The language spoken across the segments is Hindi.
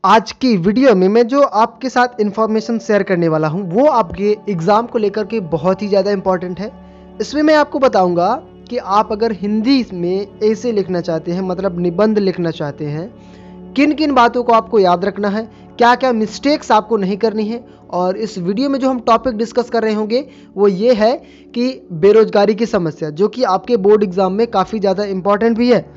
आज की वीडियो में मैं जो आपके साथ इंफॉर्मेशन शेयर करने वाला हूं वो आपके एग्ज़ाम को लेकर के बहुत ही ज़्यादा इम्पॉर्टेंट है। इसमें मैं आपको बताऊंगा कि आप अगर हिंदी में ऐसे लिखना चाहते हैं, मतलब निबंध लिखना चाहते हैं, किन किन बातों को आपको याद रखना है, क्या क्या मिस्टेक्स आपको नहीं करनी है। और इस वीडियो में जो हम टॉपिक डिस्कस कर रहे होंगे वो ये है कि बेरोजगारी की समस्या, जो कि आपके बोर्ड एग्ज़ाम में काफ़ी ज़्यादा इम्पॉर्टेंट भी है।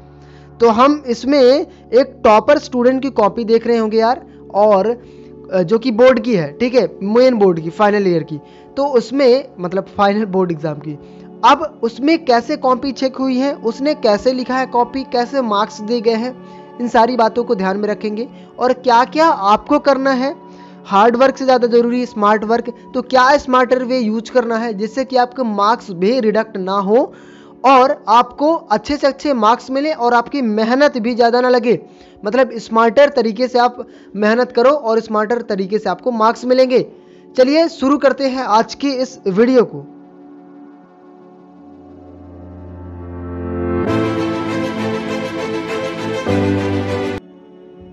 तो हम इसमें एक टॉपर स्टूडेंट की कॉपी देख रहे होंगे यार, और जो कि बोर्ड की है, ठीक है, मेन बोर्ड की, फाइनल ईयर की। तो उसमें मतलब फाइनल बोर्ड एग्जाम की, अब उसमें कैसे कॉपी चेक हुई है, उसने कैसे लिखा है कॉपी, कैसे मार्क्स दिए गए हैं, इन सारी बातों को ध्यान में रखेंगे। और क्या क्या आपको करना है, हार्ड वर्क से ज़्यादा ज़रूरी स्मार्ट वर्क, तो क्या स्मार्टर वे यूज करना है जिससे कि आपके मार्क्स भी रिडक्ट ना हो और आपको अच्छे से अच्छे मार्क्स मिले और आपकी मेहनत भी ज़्यादा ना लगे। मतलब स्मार्टर तरीके से आप मेहनत करो और स्मार्टर तरीके से आपको मार्क्स मिलेंगे। चलिए शुरू करते हैं आज की इस वीडियो को।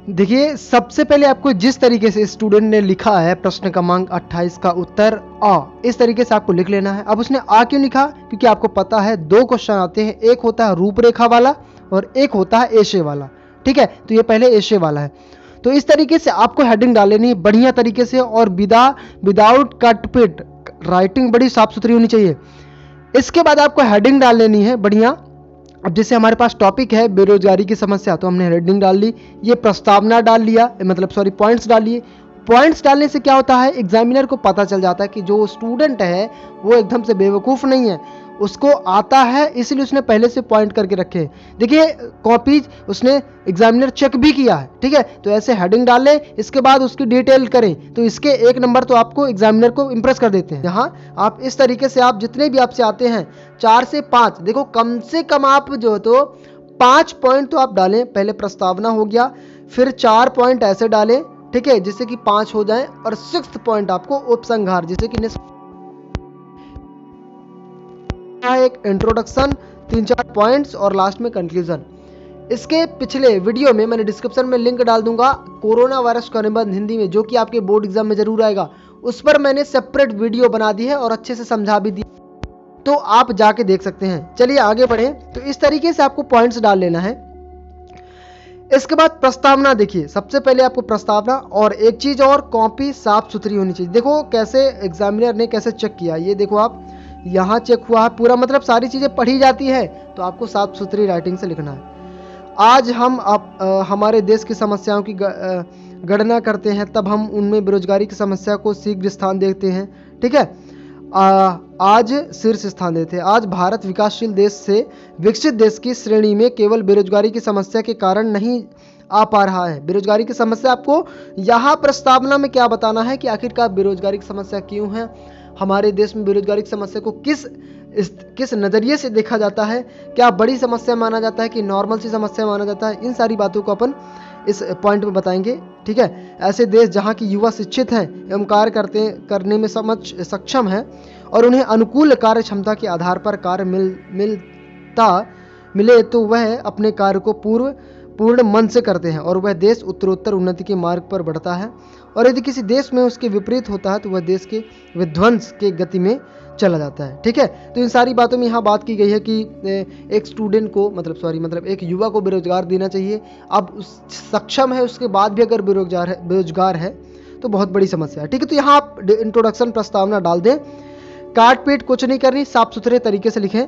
देखिए, सबसे पहले आपको जिस तरीके से स्टूडेंट ने लिखा है प्रश्न क्रमांक 28 का उत्तर आ, इस तरीके से आपको लिख लेना है। अब उसने आ क्यों लिखा, क्योंकि आपको पता है दो क्वेश्चन आते हैं, एक होता है रूपरेखा वाला और एक होता है एशे वाला, ठीक है। तो ये पहले एशे वाला है। तो इस तरीके से आपको हेडिंग डाल लेनी है बढ़िया तरीके से, और विदाउट कट पिट, राइटिंग बड़ी साफ सुथरी होनी चाहिए। इसके बाद आपको हेडिंग डाल लेनी है बढ़िया। अब जैसे हमारे पास टॉपिक है बेरोजगारी की समस्या, तो हमने हेडिंग डाल ली, ये प्रस्तावना डाल लिया, मतलब सॉरी पॉइंट्स डाल लिए। पॉइंट्स डालने से क्या होता है, एग्जामिनर को पता चल जाता है कि जो स्टूडेंट है वो एकदम से बेवकूफ़ नहीं है, उसको आता है, इसलिए उसने पहले से पॉइंट करके रखे हैं। देखिए, कॉपीज उसने एग्जामिनर चेक भी किया है, ठीक है। तो ऐसे हेडिंग डाल ले, इसके बाद उसकी डिटेल करें तो इसके 1 नंबर तो आपको एग्जामिनर को इंप्रेस कर देते हैं। यहाँ आप इस तरीके से, आप जितने भी आपसे आते हैं 4 से 5, देखो कम से कम आप जो तो 5 पॉइंट तो आप डालें। पहले प्रस्तावना हो गया, फिर 4 पॉइंट ऐसे डालें, ठीक है, जिससे कि 5 हो जाएं, और 6th पॉइंट आपको उपसंहार, जिससे कि एक इंट्रोडक्शन, 3-4 पॉइंट्स और लास्ट में कंक्लूजन। इसके पिछले वीडियो में मैंने डिस्क्रिप्शन में लिंक डाल दूंगा, कोरोना वायरस का निबंध हिंदी में, जो कि आपके बोर्ड एग्जाम में जरूर आएगा। उस पर मैंने सेपरेट वीडियो बना दी है और अच्छे से समझा भी दी, तो आप जाके देख सकते हैं। चलिए आगे बढ़ें। तो इस तरीके से आपको पॉइंट्स डाल लेना है। इसके बाद प्रस्तावना, देखिए सबसे पहले आपको प्रस्तावना, और एक चीज और, कॉपी साफ सुथरी होनी चाहिए। देखो कैसे एग्जामिनर ने कैसे चेक किया, ये देखो आप, यहाँ चेक हुआ है पूरा, मतलब सारी चीजें पढ़ी जाती है, तो आपको साफ सुथरी राइटिंग से लिखना है। आज हम हमारे देश की समस्याओं की गणना करते हैं, तब हम उनमें बेरोजगारी की समस्या को शीघ्र स्थान देते हैं, ठीक है। आज शीर्ष स्थान देते हैं। आज भारत विकासशील देश से विकसित देश की श्रेणी में केवल बेरोजगारी की समस्या के कारण नहीं आ पा रहा है। बेरोजगारी की समस्या आपको यहाँ प्रस्तावना में क्या बताना है कि आखिरकार बेरोजगारी की समस्या क्यों है, हमारे देश में बेरोजगारी की समस्या को किस नज़रिए से देखा जाता है, क्या बड़ी समस्या माना जाता है कि नॉर्मल सी समस्या माना जाता है, इन सारी बातों को अपन इस पॉइंट में बताएंगे, ठीक है। ऐसे देश जहाँ की युवा शिक्षित हैं एवं कार्य करने में सक्षम है और उन्हें अनुकूल कार्य क्षमता के आधार पर कार्य मिले तो वह अपने कार्य को पूर्ण मन से करते हैं और वह देश उत्तरोत्तर उन्नति के मार्ग पर बढ़ता है। और यदि किसी देश में उसके विपरीत होता है तो वह देश के विध्वंस के गति में चला जाता है, ठीक है। तो इन सारी बातों में यहाँ बात की गई है कि एक स्टूडेंट को, मतलब एक युवा को बेरोजगार देना चाहिए। अब सक्षम है, उसके बाद भी अगर बेरोजगार है तो बहुत बड़ी समस्या है, ठीक है। तो यहाँ आप इंट्रोडक्शन प्रस्तावना डाल दें, काट पीट कुछ नहीं करनी, साफ सुथरे तरीके से लिखें।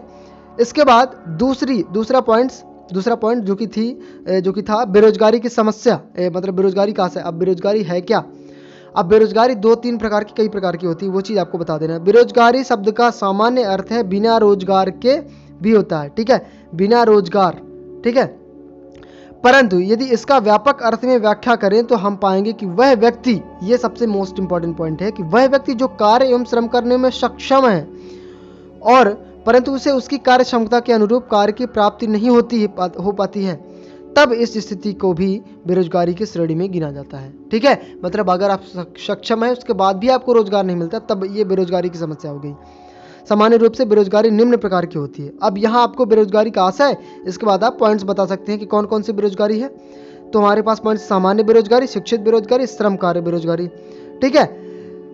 इसके बाद दूसरा पॉइंट जो कि था बेरोजगारी की समस्या, मतलब बेरोजगारी कहाँ से, अब बेरोजगारी है क्या। अब बेरोजगारी 2-3 प्रकार की, कई प्रकार की होती है, वो चीज़ आपको बता देना है। बेरोजगारी शब्द का सामान्य अर्थ है बिना रोजगार के भी होता है, ठीक है, बिना रोजगार, ठीक है। परंतु यदि इसका व्यापक अर्थ में व्याख्या करें तो हम पाएंगे कि वह व्यक्ति, ये सबसे मोस्ट इंपॉर्टेंट पॉइंट है, कि वह व्यक्ति जो कार्य एवं श्रम करने में सक्षम है और परंतु उसे उसकी कार्य क्षमता के अनुरूप कार्य की प्राप्ति नहीं हो पाती है, तब इस स्थिति को भी बेरोजगारी की श्रेणी में गिना जाता है, ठीक है। मतलब अगर आप सक्षम है, उसके बाद भी आपको रोजगार नहीं मिलता, तब ये बेरोजगारी की समस्या हो गई। सामान्य रूप से बेरोजगारी निम्न प्रकार की होती है। अब यहाँ आपको बेरोजगारी कहाँ से है, इसके बाद आप पॉइंट्स बता सकते हैं कि कौन कौन सी बेरोजगारी है। तो हमारे पास पॉइंट सामान्य बेरोजगारी, शिक्षित बेरोजगारी, श्रमकार्य बेरोजगारी। ठीक है,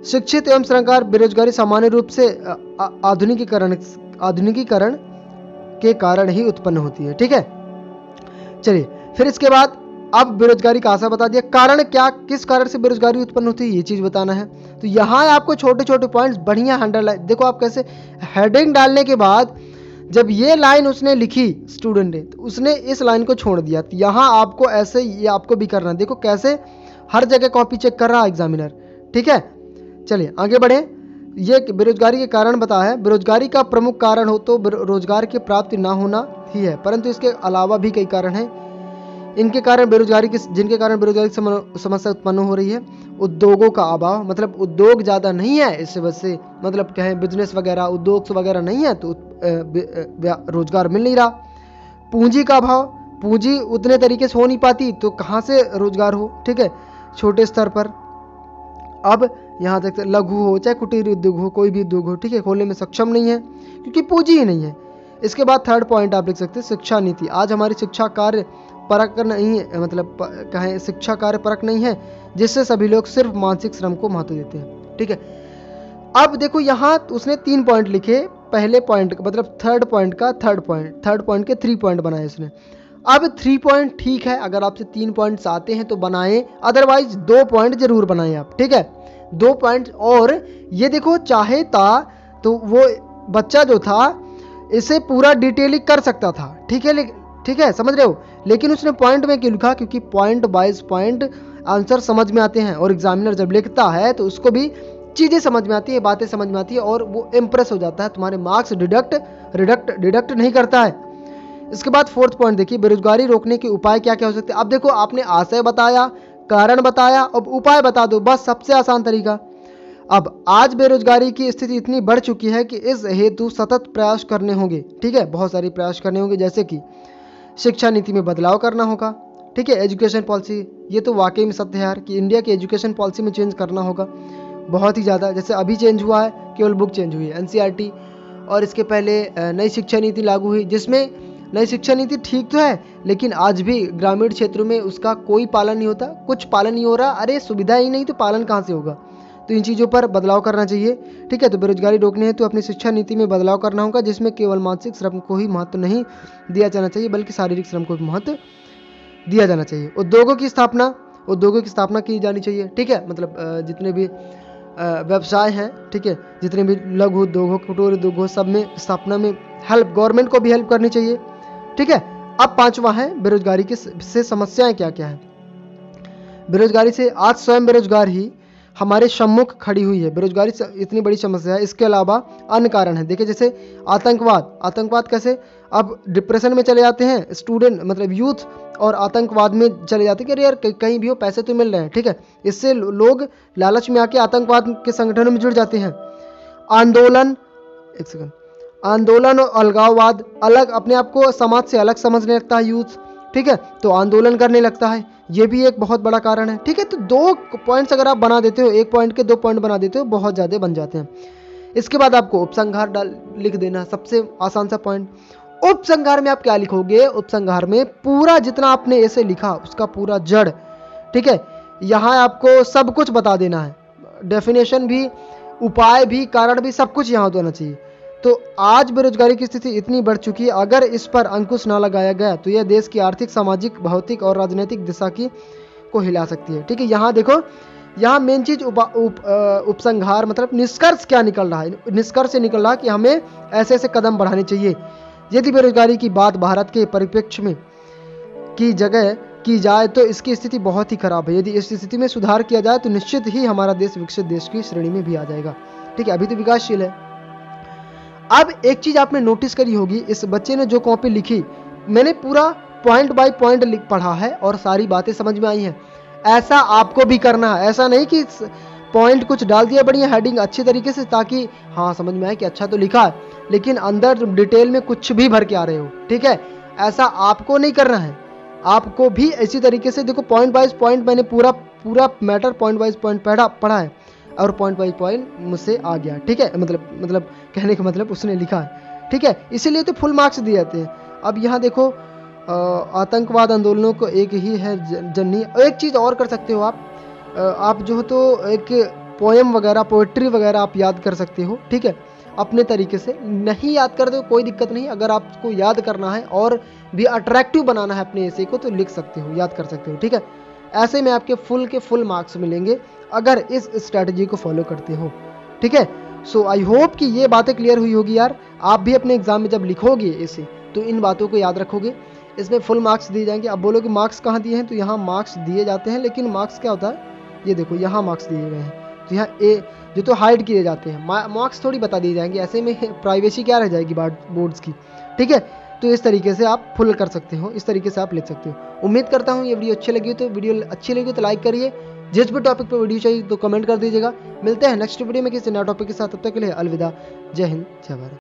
शिक्षित एवं श्रमकार बेरोजगारी सामान्य रूप से आधुनिकीकरण के कारण ही उत्पन्न होती है। ठीक है, चलिए फिर इसके बाद अब बेरोजगारी का आशा बता दिया, कारण क्या, किस कारण से बेरोजगारी उत्पन्न होती है ये चीज बताना है। तो यहाँ आपको छोटे छोटे पॉइंट्स बढ़िया अंडरलाइन, देखो आप कैसे हेडिंग डालने के बाद जब ये लाइन उसने लिखी स्टूडेंट ने, तो उसने इस लाइन को छोड़ दिया। तो यहाँ आपको ऐसे ये आपको भी करना है, देखो कैसे हर जगह कॉपी चेक कर रहा है एग्जामिनर। ठीक है, चलिए आगे बढ़े। ये बेरोजगारी के कारण बता है, बेरोजगारी का प्रमुख कारण हो तो रोजगार की प्राप्ति ना होना ही है, परंतु इसके अलावा भी कई कारण हैं। इनके कारण बेरोजगारी की, जिनके कारण बेरोजगारी की समस्या उत्पन्न हो रही है। उद्योगों का अभाव, मतलब उद्योग ज़्यादा नहीं है इस वजह से, मतलब कहें बिजनेस वगैरह उद्योग वगैरह नहीं है तो रोजगार मिल नहीं रहा। पूंजी का अभाव, पूंजी उतने तरीके से हो नहीं पाती तो कहाँ से रोजगार हो। ठीक है, छोटे स्तर पर। अब यहाँ तक लघु हो चाहे कुटीर उद्योग हो, कोई भी उद्योग हो, ठीक है, खोलने में सक्षम नहीं है क्योंकि पूंजी ही नहीं है। इसके बाद थर्ड पॉइंट आप लिख सकते हैं शिक्षा नीति। आज हमारी शिक्षा कार्य परक नहीं है, मतलब कहें शिक्षा कार्य परक नहीं है, जिससे सभी लोग सिर्फ मानसिक श्रम को महत्व देते हैं। ठीक है, अब देखो यहाँ उसने 3 पॉइंट लिखे, पहले पॉइंट मतलब थर्ड पॉइंट के 3 पॉइंट बनाए उसने। अब 3 पॉइंट ठीक है, अगर आपसे 3 पॉइंट्स आते हैं तो बनाएं, अदरवाइज 2 पॉइंट जरूर बनाएं आप। ठीक है, 2 पॉइंट। और ये देखो चाहे था तो वो बच्चा जो था इसे पूरा डिटेलिंग कर सकता था। ठीक है, समझ रहे हो, लेकिन उसने पॉइंट में क्यों लिखा, क्योंकि पॉइंट बाइज पॉइंट आंसर समझ में आते हैं और एग्जामिनर जब लिखता है तो उसको भी चीज़ें समझ में आती है, बातें समझ में आती है और वो इम्प्रेस हो जाता है, तुम्हारे मार्क्स डिडक्ट नहीं करता है। इसके बाद 4th पॉइंट देखिए, बेरोजगारी रोकने के उपाय क्या क्या हो सकते हैं। अब देखो आपने आशय बताया, कारण बताया, अब उपाय बता दो, बस सबसे आसान तरीका। अब आज बेरोजगारी की स्थिति इतनी बढ़ चुकी है कि इस हेतु सतत प्रयास करने होंगे। ठीक है, बहुत सारे प्रयास करने होंगे, जैसे कि शिक्षा नीति में बदलाव करना होगा। ठीक है, एजुकेशन पॉलिसी, ये तो वाकई में सत्य है यार कि इंडिया की एजुकेशन पॉलिसी में चेंज करना होगा बहुत ही ज़्यादा। जैसे अभी चेंज हुआ है, केवल बुक चेंज हुई है NCERT, और इसके पहले नई शिक्षा नीति लागू हुई, जिसमें नई शिक्षा नीति ठीक तो है लेकिन आज भी ग्रामीण क्षेत्रों में उसका कोई पालन नहीं होता, कुछ पालन नहीं हो रहा। अरे सुविधा ही नहीं तो पालन कहाँ से होगा। तो इन चीज़ों पर बदलाव करना चाहिए। ठीक है, तो बेरोजगारी रोकने हेतु अपनी शिक्षा नीति में बदलाव करना होगा, जिसमें केवल मानसिक श्रम को ही महत्व नहीं दिया जाना चाहिए बल्कि शारीरिक श्रम को भी महत्व दिया जाना चाहिए। उद्योगों की स्थापना की जानी चाहिए। ठीक है, मतलब जितने भी व्यवसाय हैं, ठीक है, जितने भी लघु उद्योग हो, कुटीर उद्योग हो, सब में स्थापना में हेल्प, गवर्नमेंट को भी हेल्प करनी चाहिए। ठीक है, अब 5वां है बेरोजगारी से समस्याएं क्या क्या है। बेरोजगारी से आज स्वयं बेरोजगार ही हमारे सम्मुख खड़ी हुई है। बेरोजगारी इतनी बड़ी समस्या है, इसके अलावा अन्य कारण है। देखिए जैसे आतंकवाद कैसे, अब डिप्रेशन में चले जाते हैं स्टूडेंट, मतलब यूथ, और आतंकवाद में चले जाते हैं कि अरे यार कहीं भी हो पैसे तो मिल रहे हैं। ठीक है, इससे लोग लालच में आके आतंकवाद के संगठनों में जुड़ जाते हैं। आंदोलन और अलगाववाद, अलग अपने आप को समाज से अलग समझने लगता है यूथ। ठीक है, तो आंदोलन करने लगता है, ये भी एक बहुत बड़ा कारण है। ठीक है, तो 2 पॉइंट्स अगर आप बना देते हो, 1 पॉइंट के 2 पॉइंट बना देते हो, बहुत ज़्यादा बन जाते हैं। इसके बाद आपको उपसंहार लिख देना, सबसे आसान सा पॉइंट। उपसंहार में आप क्या लिखोगे, उपसंहार में पूरा जितना आपने ऐसे लिखा उसका पूरा जड़। ठीक है, यहाँ आपको सब कुछ बता देना है, डेफिनेशन भी, उपाय भी, कारण भी, सब कुछ यहाँ होना चाहिए। तो आज बेरोजगारी की स्थिति इतनी बढ़ चुकी है, अगर इस पर अंकुश ना लगाया गया तो यह देश की आर्थिक, सामाजिक, भौतिक और राजनीतिक दिशा को हिला सकती है। ठीक है, यहाँ देखो, यहाँ मेन चीज उपसंहार मतलब निष्कर्ष क्या निकल रहा है। निष्कर्ष से निकल रहा है कि हमें ऐसे ऐसे कदम बढ़ाने चाहिए। यदि बेरोजगारी की बात भारत के परिप्रेक्ष्य में की जगह की जाए तो इसकी स्थिति बहुत ही खराब है। यदि इस स्थिति में सुधार किया जाए तो निश्चित ही हमारा देश विकसित देश की श्रेणी में भी आ जाएगा। ठीक है, अभी तो विकासशील है। अब एक चीज आपने नोटिस करी होगी, इस बच्चे ने जो कॉपी लिखी, मैंने पूरा पॉइंट बाय पॉइंट पढ़ा है और सारी बातें समझ में आई हैं। ऐसा आपको भी करना है, ऐसा नहीं कि पॉइंट कुछ डाल दिया बढ़िया हेडिंग अच्छी तरीके से ताकि हाँ समझ में आए कि अच्छा तो लिखा है, लेकिन अंदर डिटेल में कुछ भी भर के आ रहे हो। ठीक है, ऐसा आपको नहीं करना है। आपको भी इसी तरीके से देखो, पॉइंट वाइज पॉइंट मैंने पूरा मैटर पॉइंट वाइज पॉइंट पढ़ा है और पॉइंट बाई पॉइंट मुझसे आ गया। ठीक है, मतलब कहने का मतलब उसने लिखा है। ठीक है, इसीलिए तो फुल मार्क्स दिए जाते हैं। अब यहाँ देखो आतंकवाद आंदोलनों को एक ही है जननी। एक चीज़ और कर सकते हो आप जो हो तो एक पोएम वगैरह, पोइट्री वगैरह आप याद कर सकते हो, ठीक है, अपने तरीके से। नहीं याद करते हो कोई दिक्कत नहीं, अगर आपको याद करना है और भी अट्रैक्टिव बनाना है अपने ऐसे को तो लिख सकते हो, याद कर सकते हो, ठीक है। ऐसे में आपके फुल मार्क्स मिलेंगे अगर इस स्ट्रैटेजी को फॉलो करते हो, ठीक है। सो आई होप कि ये बातें क्लियर हुई होगी यार। आप भी अपने एग्जाम में जब लिखोगे इसे तो इन बातों को याद रखोगे। इसमें फुल मार्क्स दिए जाएंगे। अब बोलोगे मार्क्स कहाँ दिए हैं, तो यहाँ मार्क्स दिए जाते हैं, लेकिन मार्क्स क्या होता है, ये देखो यहाँ मार्क्स दिए गए हैं, तो यहाँ ए जो तो हाइड किए जाते हैं, मार्क्स थोड़ी बता दिए जाएंगे। ऐसे में प्राइवेसी क्या रह जाएगी बोर्ड्स की, ठीक है। तो इस तरीके से आप फुल कर सकते हो, इस तरीके से आप लिख सकते हो। उम्मीद करता हूँ ये वीडियो अच्छी लगी हो, तो वीडियो अच्छी लगी तो लाइक करिए। जिस भी टॉपिक पर वीडियो चाहिए तो कमेंट कर दीजिएगा। मिलते हैं नेक्स्ट वीडियो में किसी नया टॉपिक के साथ, तब तक के लिए अलविदा। जय हिंद, जय भारत।